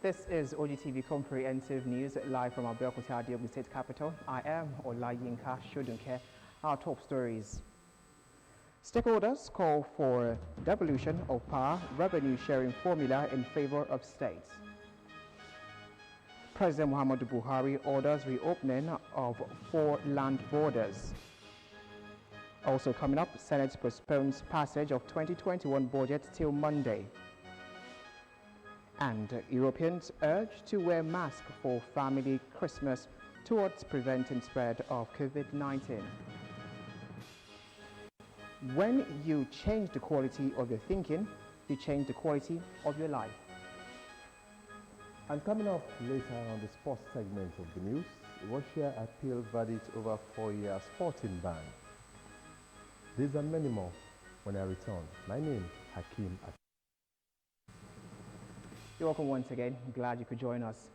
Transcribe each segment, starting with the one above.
This is Ogtv Comprehensive News live from Abeokuta, the Ogun State capital. I am Olayinka Shodunke. Our top stories. Stakeholders call for devolution of power revenue sharing formula in favor of states. President Muhammadu Buhari orders reopening of 4 land borders. Also coming up, Senate postpones passage of 2021 budget till Monday. And Europeans urged to wear masks for family Christmas towards preventing spread of COVID-19. When you change the quality of your thinking, you change the quality of your life. And coming up later on the sports segment of the news, Russia appeal verdict over 4-year sporting ban. These and many more when I return. My name is Hakeem. You're welcome once again. Glad you could join us.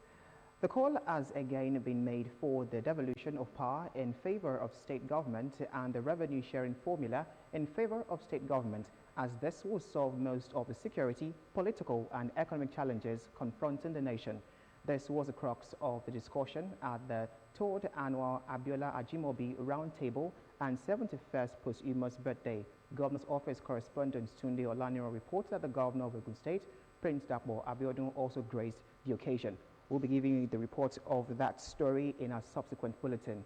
The call has again been made for the devolution of power in favor of state government and the revenue sharing formula in favor of state government, as this will solve most of the security, political and economic challenges confronting the nation. This was the crux of the discussion at the 3rd annual Abiola Ajimobi Roundtable and 71st posthumous birthday. Governor's Office correspondent Tunde Olaniro reports that the Governor of Ogun State, Prince Dapo Abiodun, also graced the occasion. We'll be giving you the report of that story in our subsequent bulletin.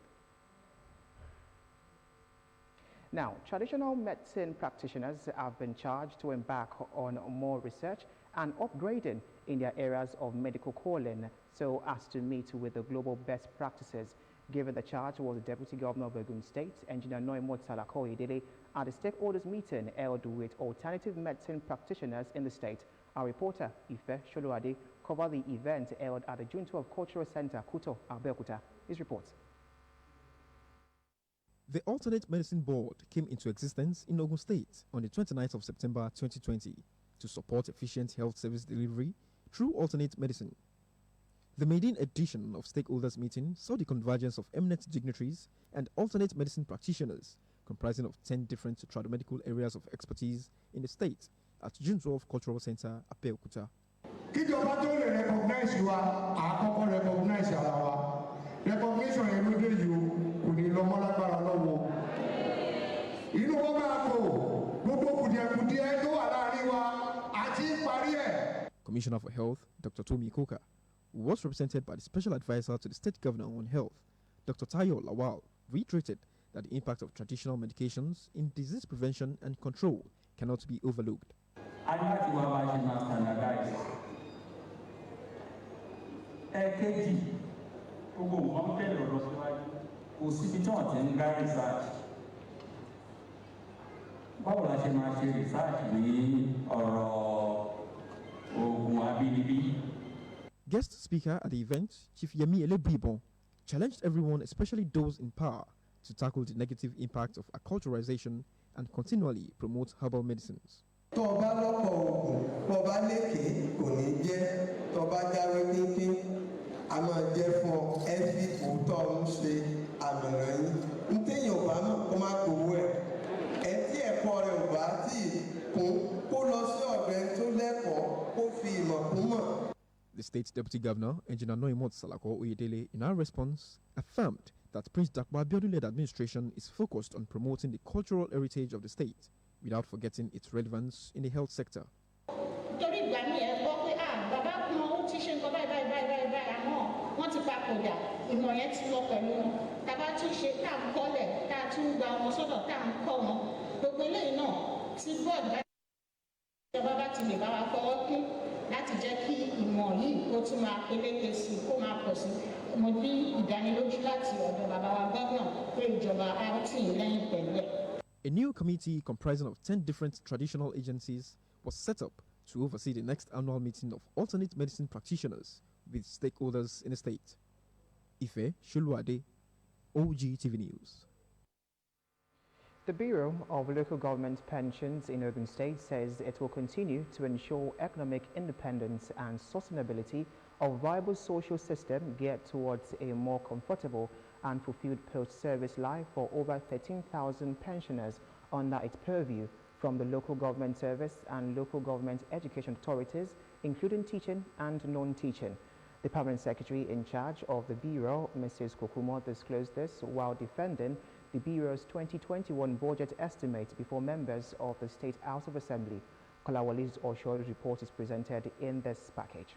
Now, traditional medicine practitioners have been charged to embark on more research and upgrading in their areas of medical calling so as to meet with the global best practices. Given the charge was the Deputy Governor of Ogun State, Engineer Noimot Salakoyedele, at the stakeholders meeting held with alternative medicine practitioners in the state. Our reporter, Ife Sholuade, covered the event held at the June 12 Cultural Center, Kuto, Abeokuta. His reports. The Alternate Medicine Board came into existence in Ogun State on the 29th of September 2020 to support efficient health service delivery through alternate medicine. The maiden edition of stakeholders meeting saw the convergence of eminent dignitaries and alternate medicine practitioners comprising of 10 different tradomedical areas of expertise in the state at June 12 Cultural Center, Abeokuta. Recognize recognition every day you Commissioner for Health, Dr. Tomi Koka, was represented by the Special Advisor to the State Governor on Health, Dr. Tayo Lawal, reiterated that the impact of traditional medications in disease prevention and control cannot be overlooked. Guest speaker at the event, Chief Yemi Elebribon, challenged everyone, especially those in power, to tackle the negative impact of acculturation and continually promote herbal medicines. The state's Deputy Governor, Engineer Noimot Salako Oyedele, in our response, affirmed that Prince Dapo Abiodun-led administration is focused on promoting the cultural heritage of the state without forgetting its relevance in the health sector. A new committee comprising of 10 different traditional agencies was set up to oversee the next annual meeting of alternate medicine practitioners with stakeholders in the state. Ife Shuluade, Ogtv News. The Bureau of Local Government Pensions in Ogun State says it will continue to ensure economic independence and sustainability of viable social system geared towards a more comfortable and fulfilled post-service life for over 13,000 pensioners under its purview from the local government service and local government education authorities including teaching and non-teaching. The permanent secretary in charge of the Bureau, Mrs. Kokumo, disclosed this while defending the Bureau's 2021 budget estimate before members of the State House of Assembly. Kolawoli's Osho report is presented in this package.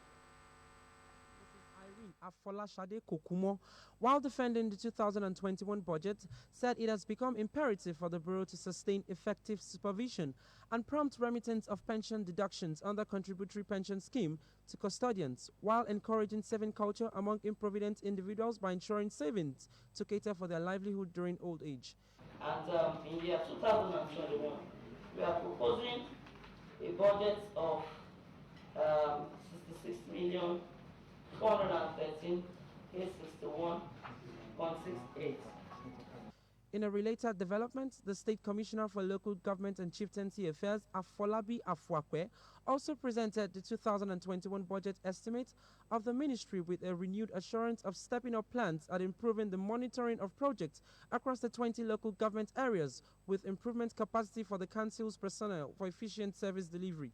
Afolashade Kokumo, while defending the 2021 budget, said it has become imperative for the Bureau to sustain effective supervision and prompt remittance of pension deductions under contributory pension scheme to custodians, while encouraging saving culture among improvident individuals by ensuring savings to cater for their livelihood during old age. And in the year 2021, we are proposing a budget of 66,413,861.68. In a related development, the State Commissioner for Local Government and Chieftaincy Affairs, Afolabi Afuakwe, also presented the 2021 budget estimate of the ministry with a renewed assurance of stepping up plans at improving the monitoring of projects across the 20 local government areas with improvement capacity for the council's personnel for efficient service delivery.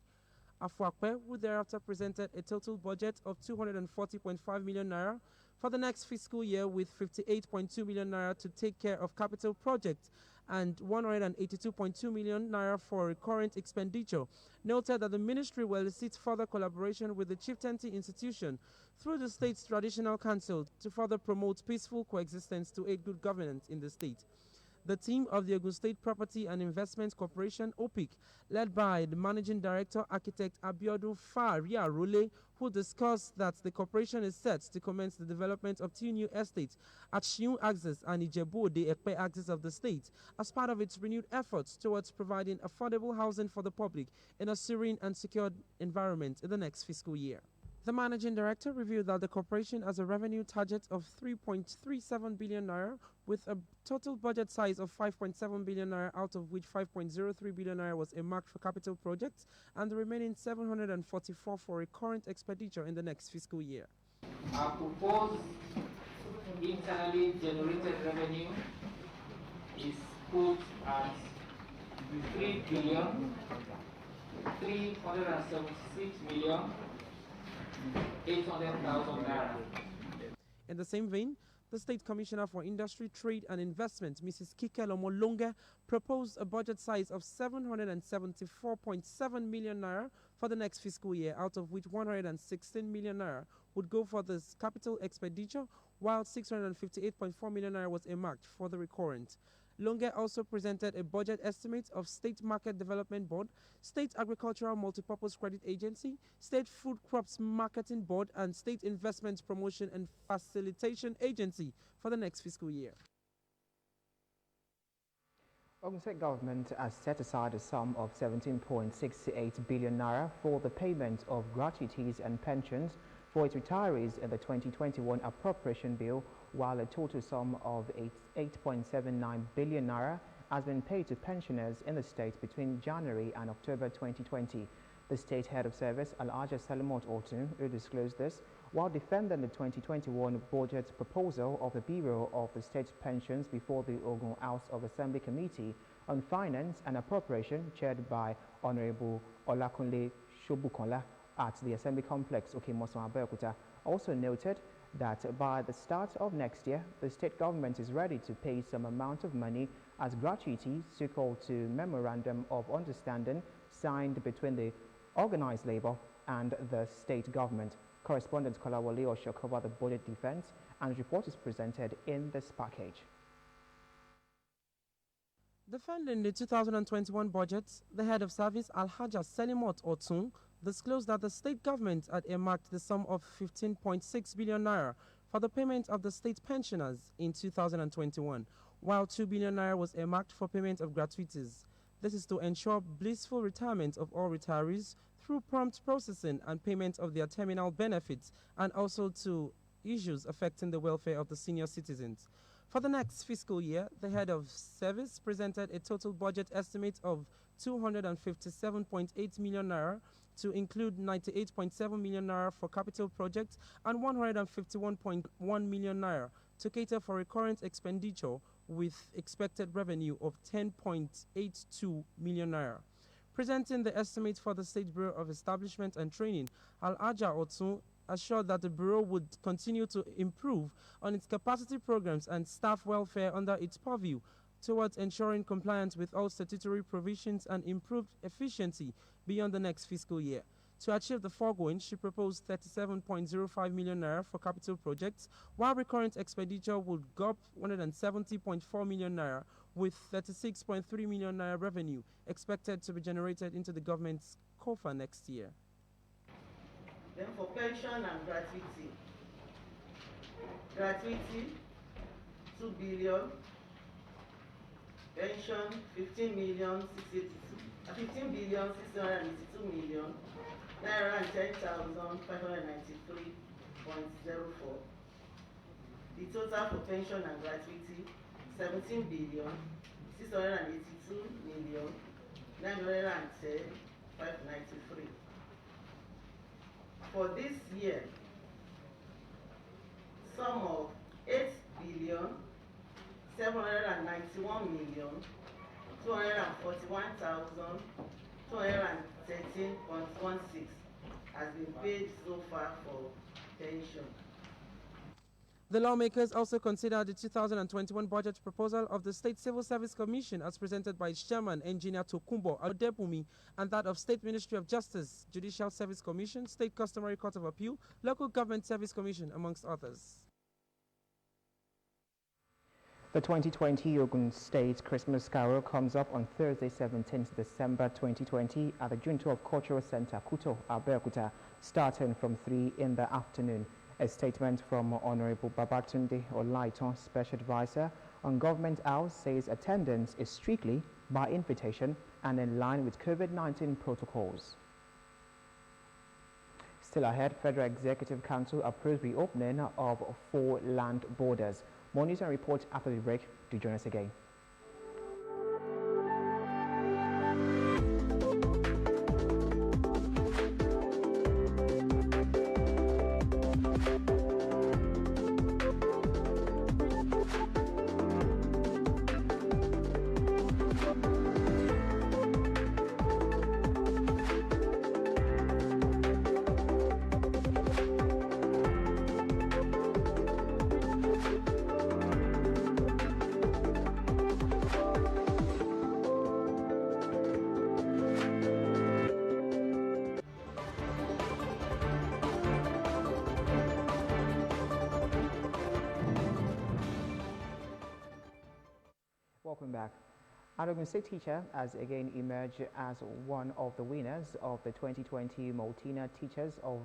Afuakwe, who thereafter presented a total budget of 240.5 million naira for the next fiscal year, with 58.2 million naira to take care of capital projects and 182.2 million naira for recurrent expenditure, noted that the ministry will elicit further collaboration with the chieftaincy institution through the state's traditional council to further promote peaceful coexistence to aid good governance in the state. The team of the Ogun State Property and Investment Corporation, OPIC, led by the Managing Director, Architect Abiodun Faria Role, who discussed that the corporation is set to commence the development of 2 new estates at Shiun axis and Ijebu de Ekpe axis of the state as part of its renewed efforts towards providing affordable housing for the public in a serene and secured environment in the next fiscal year. The managing director revealed that the corporation has a revenue target of 3.37 billion naira with a total budget size of 5.7 billion naira, out of which 5.03 billion naira was earmarked for capital projects and the remaining 744 for recurrent expenditure in the next fiscal year. Our proposed internally generated revenue is put at 3 billion 376 million 800,000 naira. In the same vein, the State Commissioner for Industry, Trade and Investment, Mrs. Kike Lomolonge, proposed a budget size of 774.7 million naira for the next fiscal year, out of which 116 million naira would go for this capital expenditure, while 658.4 million naira was earmarked for the recurrent. Longe also presented a budget estimate of State Market Development Board, State Agricultural Multipurpose Credit Agency, State Food Crops Marketing Board, and State Investment Promotion and Facilitation Agency for the next fiscal year. Ogun State government has set aside a sum of 17.68 billion naira for the payment of gratuities and pensions for its retirees in the 2021 appropriation bill, while a total sum of 8.79 billion naira has been paid to pensioners in the state between January and October 2020. The state head of service, Alhaja Salimot Otun, who disclosed this while defending the 2021 budget proposal of the Bureau of the State Pensions before the Ogun House of Assembly Committee on Finance and Appropriation, chaired by Honorable Olakunle Shobukola at the Assembly Complex, Okemoson Abeokuta, also noted that by the start of next year, the state government is ready to pay some amount of money as gratuity, so-called to Memorandum of Understanding signed between the organized labor and the state government. Correspondent Kolawole Osho covered the budget defense, and report is presented in this package. Defending the 2021 budget, the head of service, Alhaja Salimot Otun, disclosed that the state government had earmarked the sum of 15.6 billion naira for the payment of the state pensioners in 2021, while 2 billion naira was earmarked for payment of gratuities. This is to ensure blissful retirement of all retirees through prompt processing and payment of their terminal benefits, and also to issues affecting the welfare of the senior citizens. For the next fiscal year, the head of service presented a total budget estimate of 257.8 million naira, to include 98.7 million naira for capital projects and 151.1 million naira to cater for recurrent expenditure with expected revenue of 10.82 million naira. Presenting the estimate for the State Bureau of Establishment and Training, Al-Aja Otun assured that the Bureau would continue to improve on its capacity programs and staff welfare under its purview towards ensuring compliance with all statutory provisions and improved efficiency beyond the next fiscal year. To achieve the foregoing, she proposed 37.05 million naira for capital projects, while recurrent expenditure would go up 170.4 million naira, with 36.3 million naira revenue expected to be generated into the government's coffers next year. Then for pension and gratuity, 2 billion, pension 15 billion 682 million naira and 10,593.04. The total for pension and gratuity 17 billion 682 million 910,593. For this year, sum of 8 billion 791 million 241,213.16 has been paid so far for pension. The lawmakers also considered the 2021 budget proposal of the State Civil Service Commission as presented by its chairman, Engineer Tokumbo Adebumi, and that of State Ministry of Justice, Judicial Service Commission, State Customary Court of Appeal, Local Government Service Commission, amongst others. The 2020 Ogun State Christmas Carol comes up on Thursday, 17th December 2020 at the Junto of Cultural Center, Kuto, Abeokuta, starting from 3 in the afternoon. A statement from Honorable Babatunde Olaiton, Special Advisor on Government House, says attendance is strictly by invitation and in line with COVID-19 protocols. Still ahead, Federal Executive Council approves reopening of 4 land borders. More news and reports after the break. Do join us again. Welcome back. Ogun State teacher has again emerged as one of the winners of the 2020 Multina Teacher of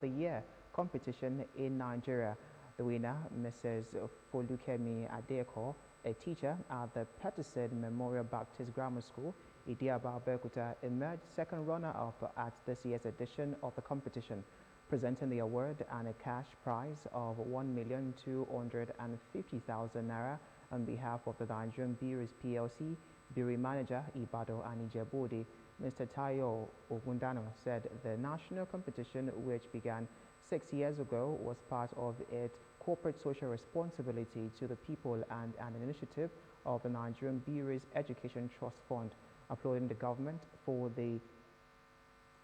the Year competition in Nigeria. The winner, Mrs. Folukemi Adeko, a teacher at the Peterson Memorial Baptist Grammar School, Idiaba, Abeokuta, emerged second runner-up at this year's edition of the competition, presenting the award and a cash prize of 1,250,000 naira on behalf of the Nigerian Breweries PLC, Brewery Manager Ibado and Ijebode. Mr. Tayo Ogundano said the national competition, which began 6 years ago, was part of its corporate social responsibility to the people and an initiative of the Nigerian Breweries Education Trust Fund, applauding the government for the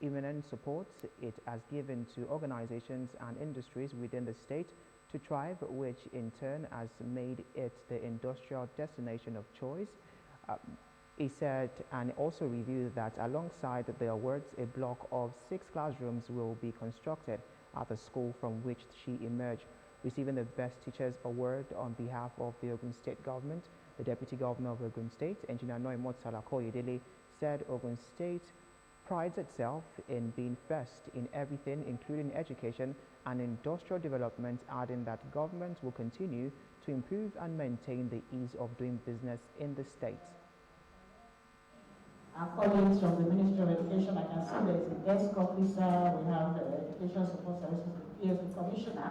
immense support it has given to organizations and industries within the state to thrive, which in turn has made it the industrial destination of choice. He said and also reviewed that alongside the awards, a block of 6 classrooms will be constructed at the school from which she emerged. Receiving the Best Teachers Award on behalf of the Ogun State government, the Deputy Governor of Ogun State, Engineer Noimot Salakoyedele, said Ogun State prides itself in being first in everything, including education and industrial development, adding that government will continue to improve and maintain the ease of doing business in the state. Our colleagues from the Ministry of Education, I can see there's a desk officer, we have the Education Support Services, the PSC Commissioner.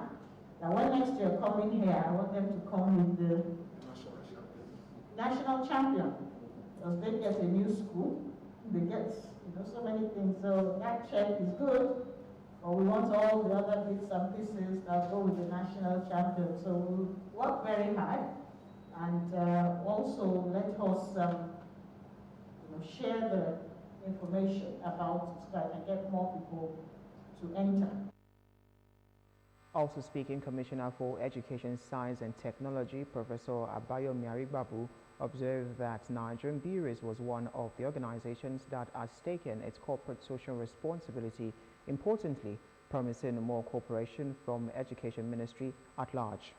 Now when next year coming here, I want them to come with the national champion, because they get a new school, they get so many things. So that check is good, but we want all the other bits and pieces that go with the national champion. So we'll work very hard, and also let us share the information about it so that I can get more people to enter. Also speaking, Commissioner for Education, Science and Technology, Professor Abayomi Arigbabu, observed that Nigerian Breweries was one of the organizations that has taken its corporate social responsibility, importantly, promising more cooperation from Education Ministry at large.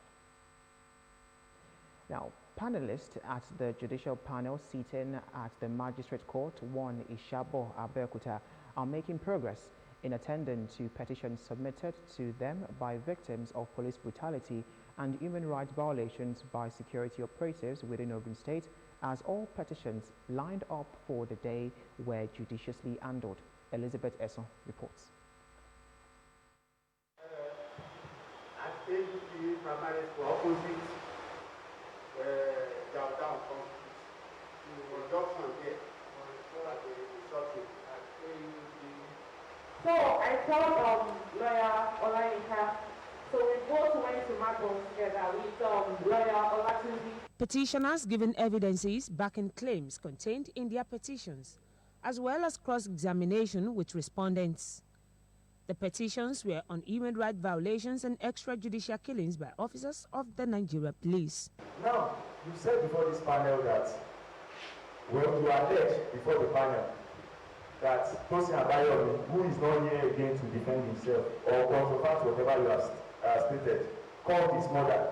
Now, panelists at the judicial panel sitting at the Magistrate Court 1 Ishabo Abeokuta are making progress in attending to petitions submitted to them by victims of police brutality and human rights violations by security operatives within Ogun State, as all petitions lined up for the day were judiciously handled. Elizabeth Esson reports. At AGP primary school opposite downtown conflict, production here at the shopping at AGP. So I called lawyer Olayinka. So we both went to Macron together with lawyer Olatunji. Petitioners given evidences backing claims contained in their petitions, as well as cross-examination with respondents. The petitions were on human rights violations and extrajudicial killings by officers of the Nigeria Police. Now, you said before this panel that when you alleged before the panel that Tosin Abayomi, who is not here again to defend himself or controvert whatever you have stated, called his mother,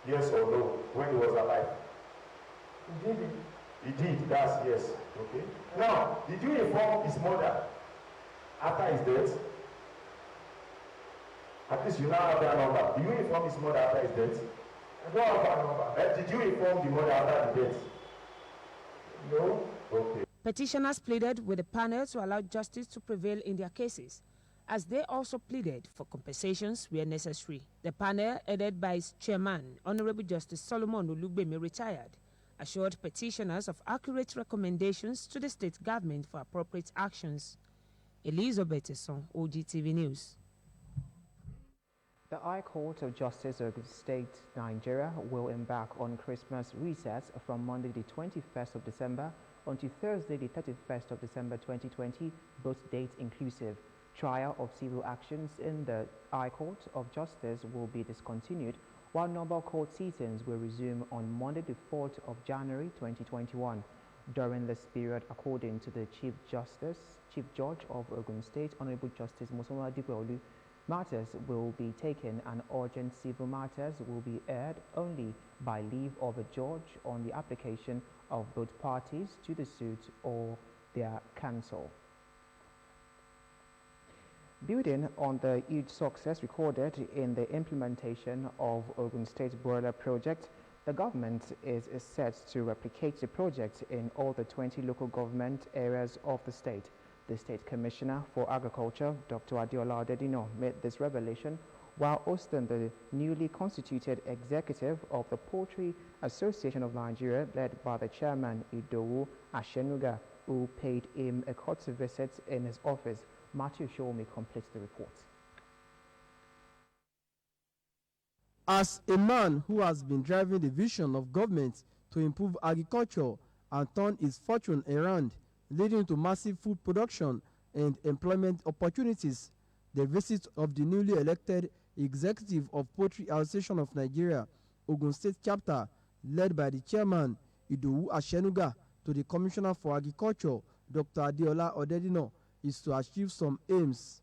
yes or no, when he was alive? He did it. He did, that's yes. Okay. Now, did you inform his mother after his death? At least you now have that number. Did you inform his mother after his death? I don't have that number. Did you inform the mother after the death? No. Okay. Petitioners pleaded with the panel to allow justice to prevail in their cases, as they also pleaded for compensations where necessary. The panel, headed by its chairman, Honorable Justice Solomon Olugbemi, retired, assured petitioners of accurate recommendations to the state government for appropriate actions. Elizabeth Esson, Ogtv News. The High Court of Justice of the State, Nigeria, will embark on Christmas recess from Monday the 21st of December until Thursday the 31st of December 2020, both dates inclusive. Trial of civil actions in the High Court of Justice will be discontinued, while normal court sittings will resume on Monday the 4th of January 2021. During this period, according to the Chief Judge of Ogun State, Honorable Justice Mosola Dipeolu, matters will be taken and urgent civil matters will be heard only by leave of a judge on the application of both parties to the suit or their counsel. Building on the huge success recorded in the implementation of Ogun State Boiler Project, the government is set to replicate the project in all the 20 local government areas of the state. The State Commissioner for Agriculture, Dr. Adeola Odedino, made this revelation while hosting the newly constituted executive of the Poultry Association of Nigeria, led by the chairman, Idowu Ashenuga, who paid him a courtesy visit in his office. Matthew Shomi completes the report. As a man who has been driving the vision of government to improve agriculture and turn its fortune around, leading to massive food production and employment opportunities, the visit of the newly elected executive of Poultry Association of Nigeria, Ogun State chapter, led by the chairman, Idowu Ashenuga, to the Commissioner for Agriculture, Dr. Adeola Odedino, is to achieve some aims.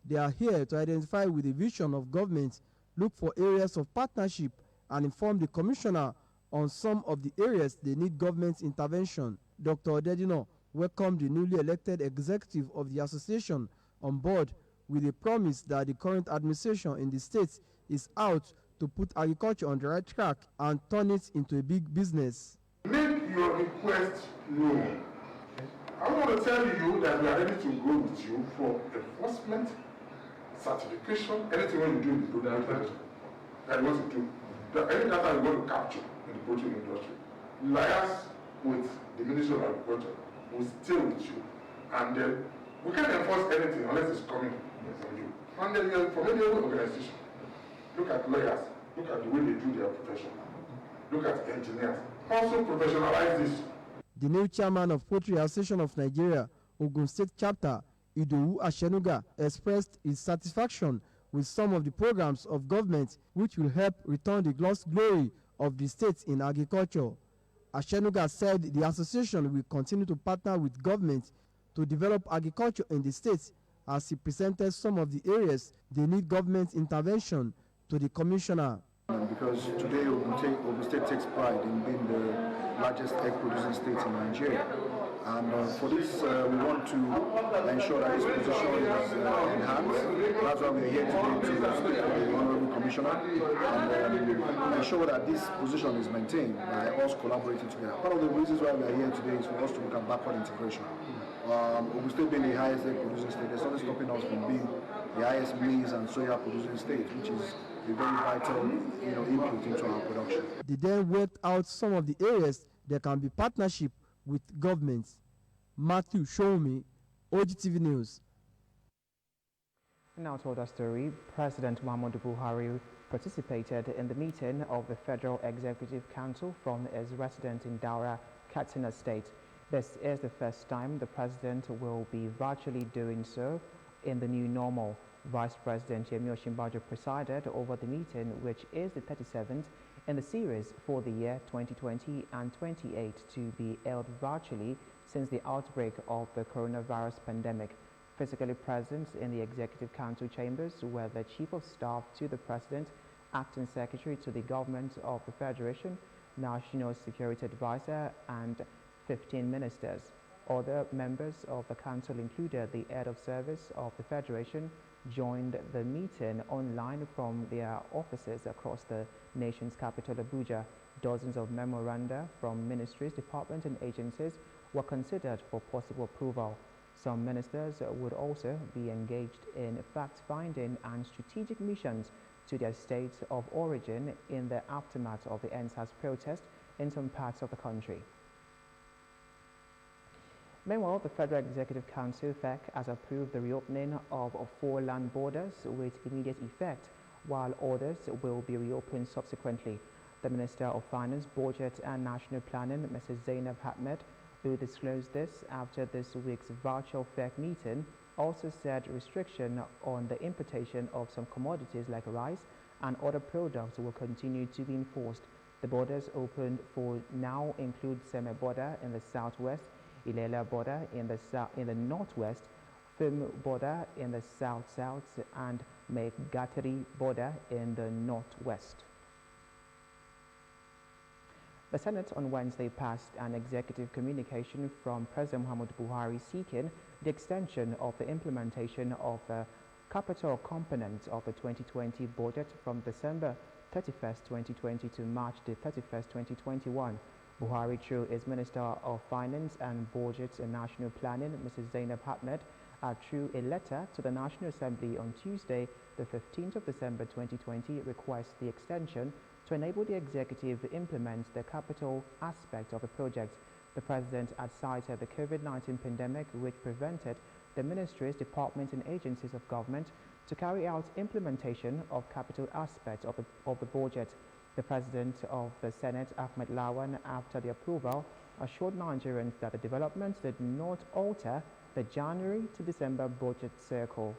They are here to identify with the vision of government, look for areas of partnership, and inform the Commissioner on some of the areas they need government intervention. Dr. Odedino welcomed the newly elected executive of the association on board with a promise that the current administration in the state is out to put agriculture on the right track and turn it into a big business. Make your request known. I want to tell you that we are ready to go with you for enforcement, certification, anything when you do in the product that you want to do. Any data you want to capture in the poultry industry. Liars with the Ministry of Agriculture will stay with you, and then we can't enforce anything unless it's coming from you. And then from any other organization, look at lawyers, look at the way they do their profession, look at engineers. Also professionalize this. The new chairman of Poultry Association of Nigeria, Ogun State chapter, Idowu Ashenuga, expressed his satisfaction with some of the programs of government which will help return the lost glory of the state in agriculture. Ashenuga said the association will continue to partner with government to develop agriculture in the state, as he presented some of the areas they need government intervention to the commissioner. Because today Ogun State takes pride in being the largest egg producing state in Nigeria. And for this, we want to ensure that this position is enhanced. That's why we are here today to speak to the Honorable Commissioner and ensure that this position is maintained by us collaborating together. Part of the reasons why we are here today is for us to look at backward integration. Ogun State being the highest egg producing state, there's nothing stopping us from being the highest maize and soya producing state, which is a very vital input into our production. They then worked out some of the areas there can be partnership with governments. Matthew Shoumi, Ogtv News. Now to our story, President Muhammadu Buhari participated in the meeting of the Federal Executive Council from his residence in Daura, Katsina State. This is the first time the president will be virtually doing so in the new normal. Vice President Yemi Osinbajo presided over the meeting, which is the 37th in the series for the year 2020 and 28 to be held virtually since the outbreak of the coronavirus pandemic. Physically present in the Executive Council chambers were the Chief of Staff to the President, Acting Secretary to the Government of the Federation, National Security Advisor, and 15 ministers. Other members of the Council included the Head of Service of the Federation, joined the meeting online from their offices across the nation's capital, Abuja. Dozens of memoranda from ministries, departments, and agencies were considered for possible approval. Some ministers would also be engaged in fact-finding and strategic missions to their states of origin in the aftermath of the NSAS protest in some parts of the country. Meanwhile, the Federal Executive Council (FEC) has approved the reopening of 4 land borders with immediate effect, while others will be reopened subsequently. The Minister of Finance, Budget and National Planning, Mrs. Zainab Ahmed, who disclosed this after this week's virtual FEC meeting, also said restriction on the importation of some commodities like rice and other products will continue to be enforced. The borders opened for now include Seme border in the southwest, Ilela border in the northwest, Fim border in the south-south, and Megatari border in the northwest. The Senate on Wednesday passed an executive communication from President Muhammadu Buhari seeking the extension of the implementation of the capital component of the 2020 budget from December 31st, 2020 to March the 31st, 2021. Buhari, through his Minister of Finance and Budget and National Planning, Mrs. Zainab Ahmed, through a letter to the National Assembly on Tuesday, the 15th of December 2020, requests the extension to enable the executive to implement the capital aspect of the project. The President had cited the COVID-19 pandemic, which prevented the ministries, departments and agencies of government to carry out implementation of capital aspects of the budget. The President of the Senate, Ahmed Lawan, after the approval, assured Nigerians that the developments did not alter the January to December budget cycle.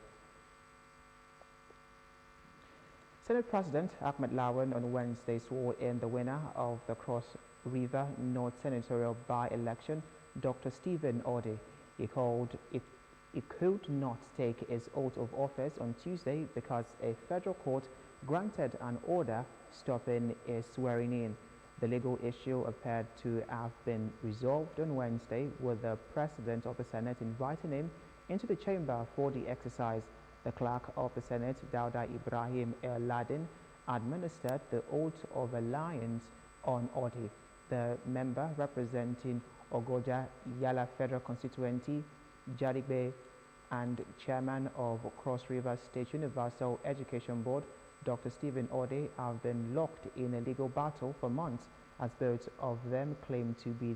Senate President Ahmed Lawan on Wednesday swore in the winner of the Cross River North Senatorial by-election, Dr. Stephen Ode. He could not take his oath of office on Tuesday because a federal court granted an order stopping his swearing in. The legal issue appeared to have been resolved on Wednesday, with the President of the Senate inviting him into the chamber for the exercise. The clerk of the Senate, Dauda Ibrahim El-Ladin, administered the oath of alliance on Ode. The member representing Ogoja Yala Federal Constituency, Jarigbe, and chairman of Cross River State Universal Education Board, Dr. Stephen Ode, have been locked in a legal battle for months, as both of them claim to be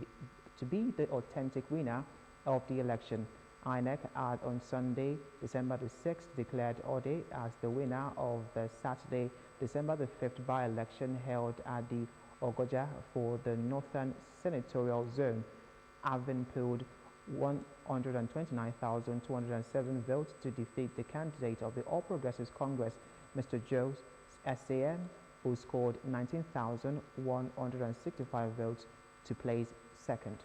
the authentic winner of the election. INEC had on Sunday, December the 6th, declared Ode as the winner of the Saturday, December the 5th by-election held at the Ogoja for the Northern Senatorial Zone, having pulled 129,207 votes to defeat the candidate of the All Progressives Congress, Mr. Joe SAN, who scored 19,165 votes to place second.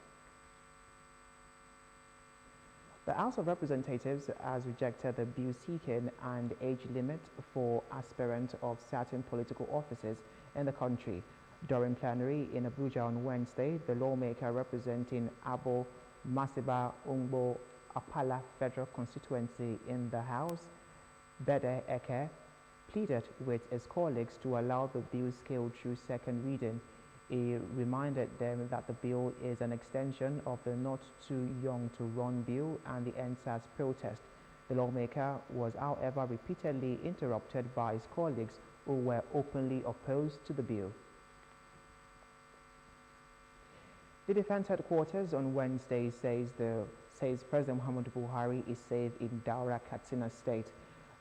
The House of Representatives has rejected the bill seeking an age limit for aspirants of certain political offices in the country. During plenary in Abuja on Wednesday, the lawmaker representing Abo Masiba Ungbo Apala Federal Constituency in the House, Bede Eke, pleaded with his colleagues to allow the bill scaled through second reading. He reminded them that the bill is an extension of the Not Too Young to Run bill and the NSAS protest. The lawmaker was, however, repeatedly interrupted by his colleagues who were openly opposed to the bill. The Defense Headquarters on Wednesday says President Muhammadu Buhari is safe in Daura, Katsina State.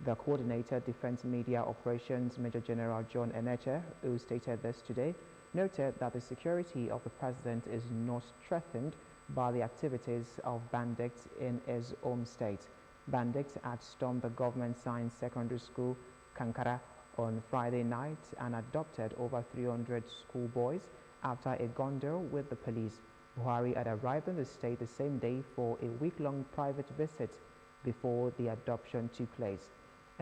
The Coordinator Defense Media Operations, Major General John Eneche, who stated this today, noted that the security of the president is not threatened by the activities of bandits in his home state. Bandits had stormed the government science secondary school, Kankara, on Friday night and adopted over 300 schoolboys after a gun deal with the police. Buhari had arrived in the state the same day for a week-long private visit before the adoption took place.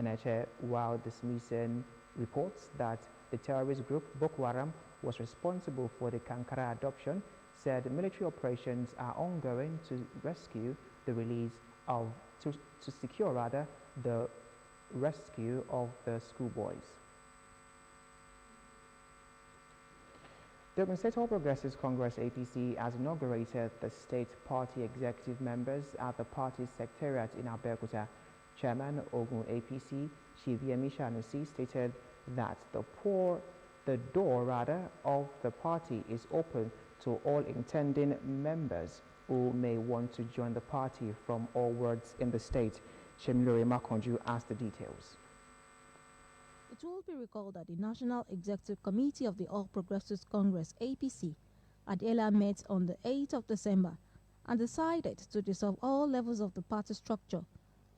Eneche, while dismissing reports that the terrorist group Boko Haram was responsible for the Kankara adoption, said military operations are ongoing to secure the rescue of the schoolboys. The Ogun State All Progressives Congress APC has inaugurated the state party executive members at the party's secretariat in Abeokuta. Chairman Ogun APC, Chivyemi Sanusi, stated that the door of the party is open to all intending members who may want to join the party from all wards in the state. Shemilore Makonju asked the details. It will be recalled that the National Executive Committee of the All Progressives Congress APC had earlier met on the 8th of December and decided to dissolve all levels of the party structure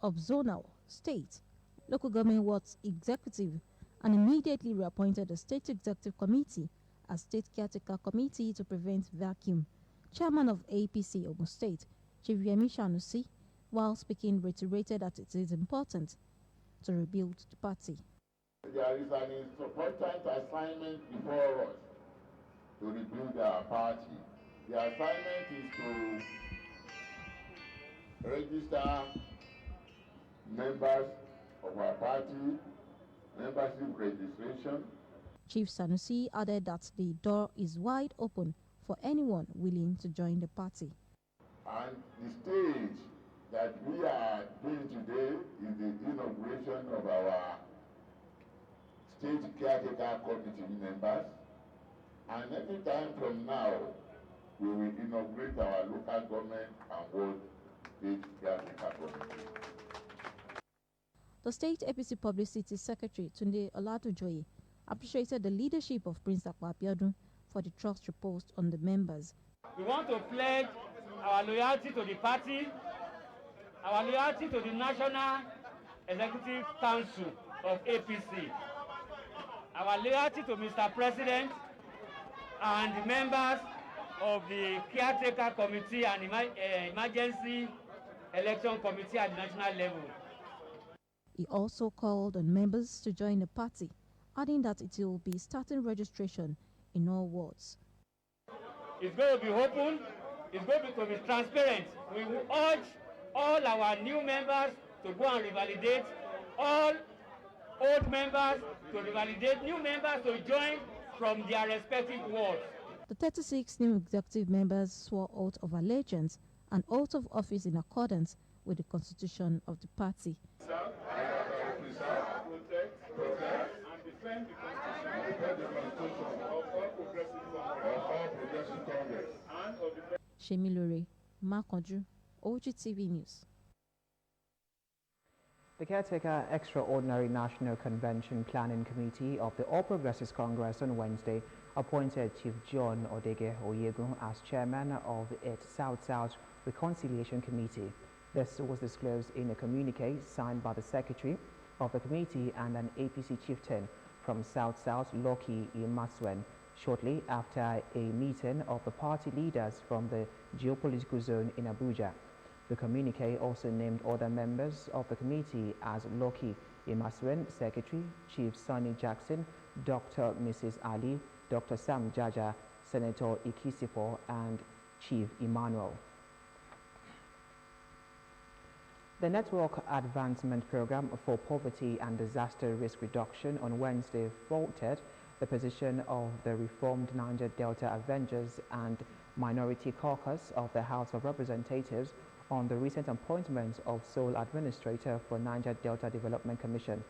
of zonal, state, local government wards executive, and immediately reappointed the State Executive Committee as State Caretaker Committee to prevent vacuum. Chairman of APC Ogun State, Chivyemi Sanusi, while speaking, reiterated that it is important to rebuild the party. There is an important assignment before us to rebuild our party. The assignment is to register members of our party, membership registration. Chief Sanusi added that the door is wide open for anyone willing to join the party. And the stage that we are doing today is the inauguration of our State Caretaker Committee members. And any time from now, we will inaugurate our local government and ward State Caretaker Committee. The State APC Publicity Secretary, Tunde Olatunjoye, appreciated the leadership of Prince Akwa Abiodun for the trust reposed on the members. We want to pledge our loyalty to the party, our loyalty to the National Executive Council of APC, our loyalty to Mr. President and the members of the Caretaker Committee and Emergency Election Committee at the national level. He also called on members to join the party, adding that it will be starting registration in all wards. It's going to be open, it's going to be transparent. We will urge all our new members to go and revalidate, all old members to revalidate, new members to join from their respective wards. The 36 new executive members swore oath of allegiance and oath of office in accordance with the constitution of the party. Protect, and defend the Constitution of all Progressive Congress and of the Shemilore Makonju, Ogtv News. The Caretaker Extraordinary National Convention Planning Committee of the All Progressives Congress on Wednesday appointed Chief John Odege Oyegun as chairman of its South-South Reconciliation Committee. This was disclosed in a communique signed by the Secretary of the committee and an APC chieftain from South-South, Loki Imaswen, shortly after a meeting of the party leaders from the geopolitical zone in Abuja. The communique also named other members of the committee as Loki Imaswen, Secretary, Chief Sonny Jackson, Dr. Mrs. Ali, Dr. Sam Jaja, Senator Ikisipo, and Chief Emmanuel. The Network Advancement Program for Poverty and Disaster Risk Reduction on Wednesday faulted the position of the reformed Niger Delta Avengers and Minority Caucus of the House of Representatives on the recent appointment of sole administrator for Niger Delta Development Commission.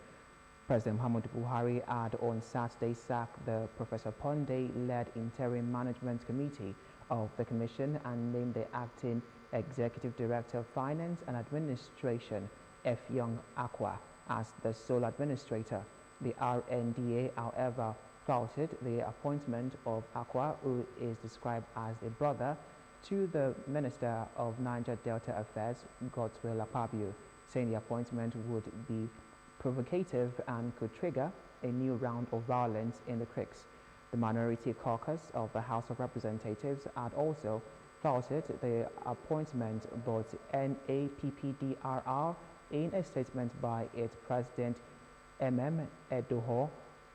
President Muhammadu Buhari had on Saturday sacked the Professor Ponde-led Interim Management Committee of the Commission and named the acting Executive Director of Finance and Administration, F. Young Aqua, as the sole administrator. The RNDA, however, faulted the appointment of Aqua, who is described as a brother to the Minister of Niger Delta Affairs, Godswill Akpabio, saying the appointment would be provocative and could trigger a new round of violence in the creeks. The Minority Caucus of the House of Representatives had also faulted the appointment, but NAPPDRR, in a statement by its President Edoho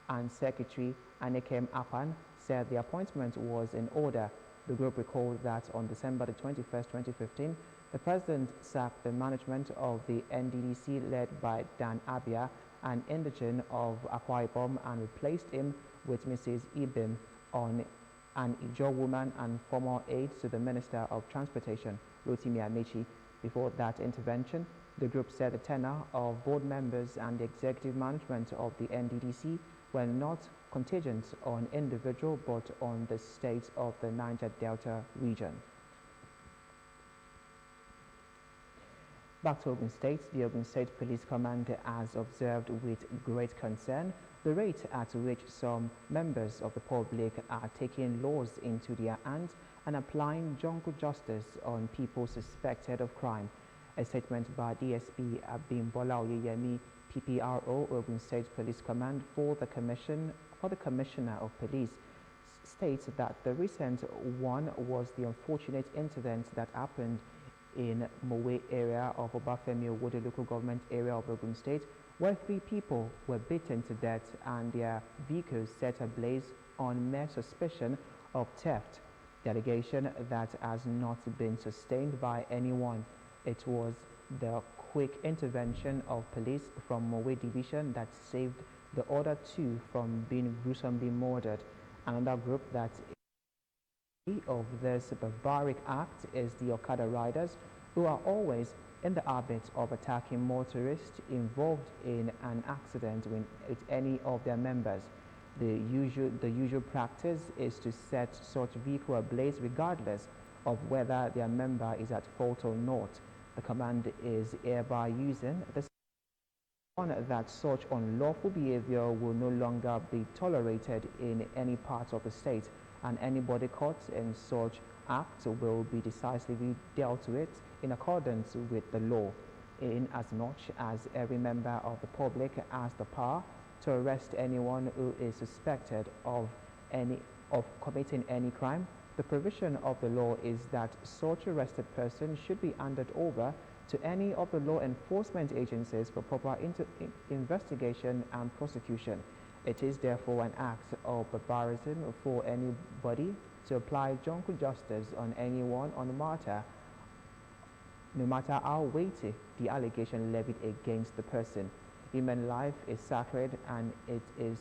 and Secretary Anikem Apan, said the appointment was in order. The group recalled that on December the 21st, 2015, the President sacked the management of the NDDC led by Dan Abia, an indigene of Akwa Ibom, and replaced him with Mrs. Ibim, an Ijaw woman and former aide to the Minister of Transportation, Rotimi Amechi. Before that intervention, the group said the tenure of board members and the executive management of the NDDC were not contingent on individual but on the state of the Niger Delta region. Back to Ogun State, the Ogun State Police Command has observed with great concern the rate at which some members of the public are taking laws into their hands and applying jungle justice on people suspected of crime. A statement by DSP Abimbola Oyeyemi, PPRO, Ogun State Police Command, for the Commissioner of Police, states that the recent one was the unfortunate incident that happened in Mowe area of Obafemi Owodo local government area of Ogun State, where 3 people were beaten to death and their vehicles set ablaze on mere suspicion of theft. The allegation that has not been sustained by anyone. It was the quick intervention of police from Mowe Division that saved the other 2 from being gruesomely murdered. Another group that of this barbaric act is the Okada riders, who are always in the habit of attacking motorists involved in an accident with any of their members. The usual practice is to set such vehicle ablaze regardless of whether their member is at fault or not. The command is hereby using this one that such unlawful behavior will no longer be tolerated in any part of the state, and anybody caught in such acts will be decisively dealt with in accordance with the law, in as much as every member of the public has the power to arrest anyone who is suspected of committing any crime. The provision of the law is that such arrested person should be handed over to any of the law enforcement agencies for proper investigation and prosecution. It is therefore an act of barbarism for anybody to apply jungle justice on anyone on the matter, no matter how weighty the allegation levied against the person. Human life is sacred, and it is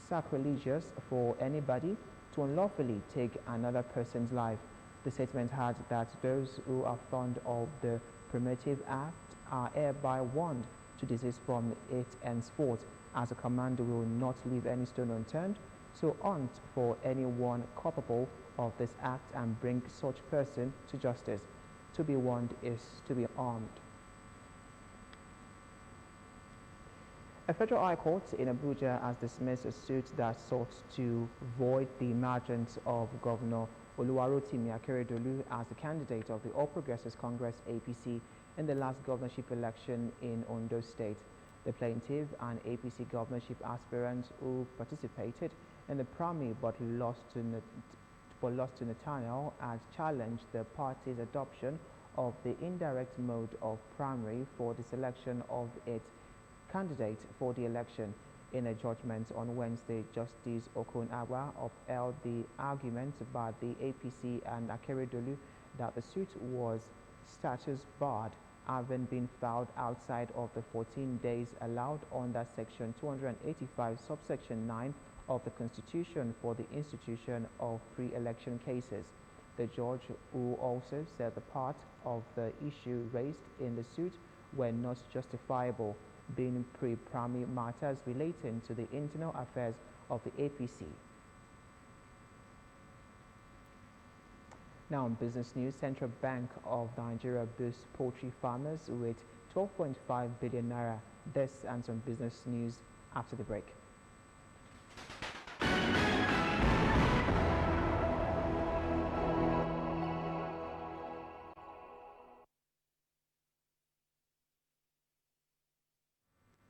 sacrilegious for anybody to unlawfully take another person's life. The statement had that those who are fond of the primitive act are hereby warned to desist from it henceforth, as a command will not leave any stone unturned to hunt for anyone culpable of this act and bring such person to justice. To be warned is to be armed. A federal high court in Abuja has dismissed a suit that sought to void the emergence of Governor Oluwarotimi Akeredolu as the candidate of the All Progressives Congress APC in the last governorship election in Ondo State. The plaintiff, an APC governorship aspirant who participated in the primary but lost to Nathaniel, has challenged the party's adoption of the indirect mode of primary for the selection of its candidate for the election. In a judgment on Wednesday, Justice Okon-Agba upheld the argument by the APC and Akeredolu that the suit was status barred, having been filed outside of the 14 days allowed under Section 285, subsection 9 of the Constitution for the institution of pre-election cases. The judge, who also said the part of the issue raised in the suit were not justifiable, being pre-primary matters relating to the internal affairs of the APC. Now in business news, Central Bank of Nigeria boosts poultry farmers with 12.5 billion naira. This and some business news after the break.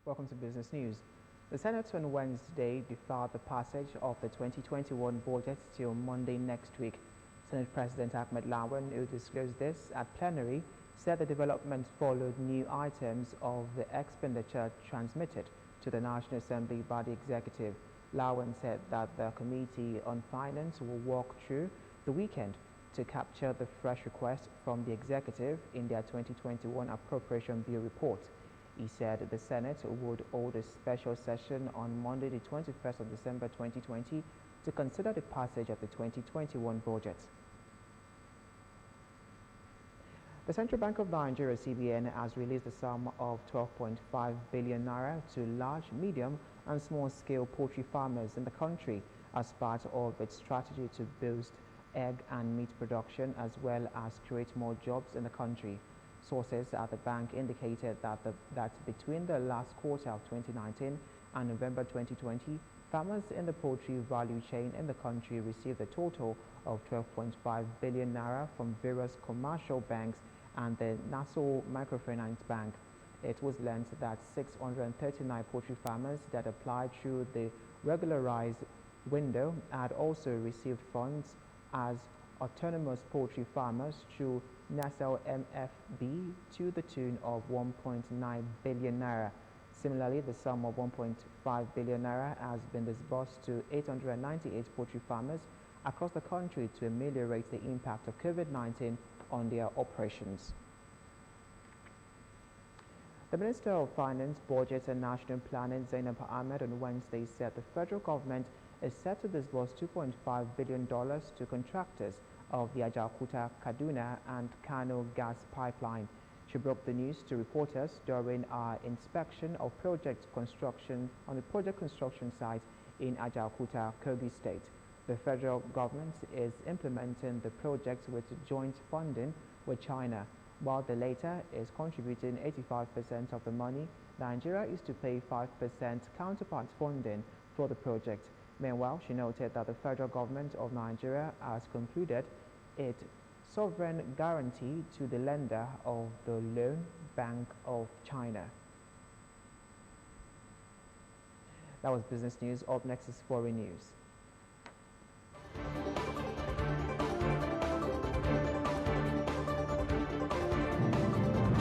Welcome to Business News. The Senate on Wednesday deferred the passage of the 2021 budget till Monday next week. Senate President Ahmed Lawan, who disclosed this at plenary, said the development followed new items of the expenditure transmitted to the National Assembly by the executive. Lawan said that the Committee on Finance will walk through the weekend to capture the fresh request from the executive in their 2021 Appropriation Bill report. He said the Senate would hold a special session on Monday, the 21st of December 2020 to consider the passage of the 2021 budget. The Central Bank of Nigeria, CBN, has released a sum of 12.5 billion naira to large, medium and small-scale poultry farmers in the country as part of its strategy to boost egg and meat production as well as create more jobs in the country. Sources at the bank indicated that between the last quarter of 2019 and November 2020, farmers in the poultry value chain in the country received a total of 12.5 billion naira from various commercial banks and the Nassau Microfinance Bank. It was learned that 639 poultry farmers that applied through the regularized window had also received funds as autonomous poultry farmers through Nassau MFB to the tune of 1.9 billion naira. Similarly, the sum of 1.5 billion naira has been disbursed to 898 poultry farmers across the country to ameliorate the impact of COVID-19 on their operations. The Minister of Finance, Budget and National Planning, Zainab Ahmed, on Wednesday said the federal government is set to disburse $2.5 billion to contractors of the Ajaokuta, Kaduna and Kano gas pipeline. She broke the news to reporters during our inspection of project construction on the project construction site in Ajaokuta, Kogi State. The federal government is implementing the project with joint funding with China. While the latter is contributing 85% of the money, Nigeria is to pay 5% counterpart funding for the project. Meanwhile, she noted that the federal government of Nigeria has concluded its sovereign guarantee to the lender of the loan, Bank of China. That was business news. Up next is foreign news.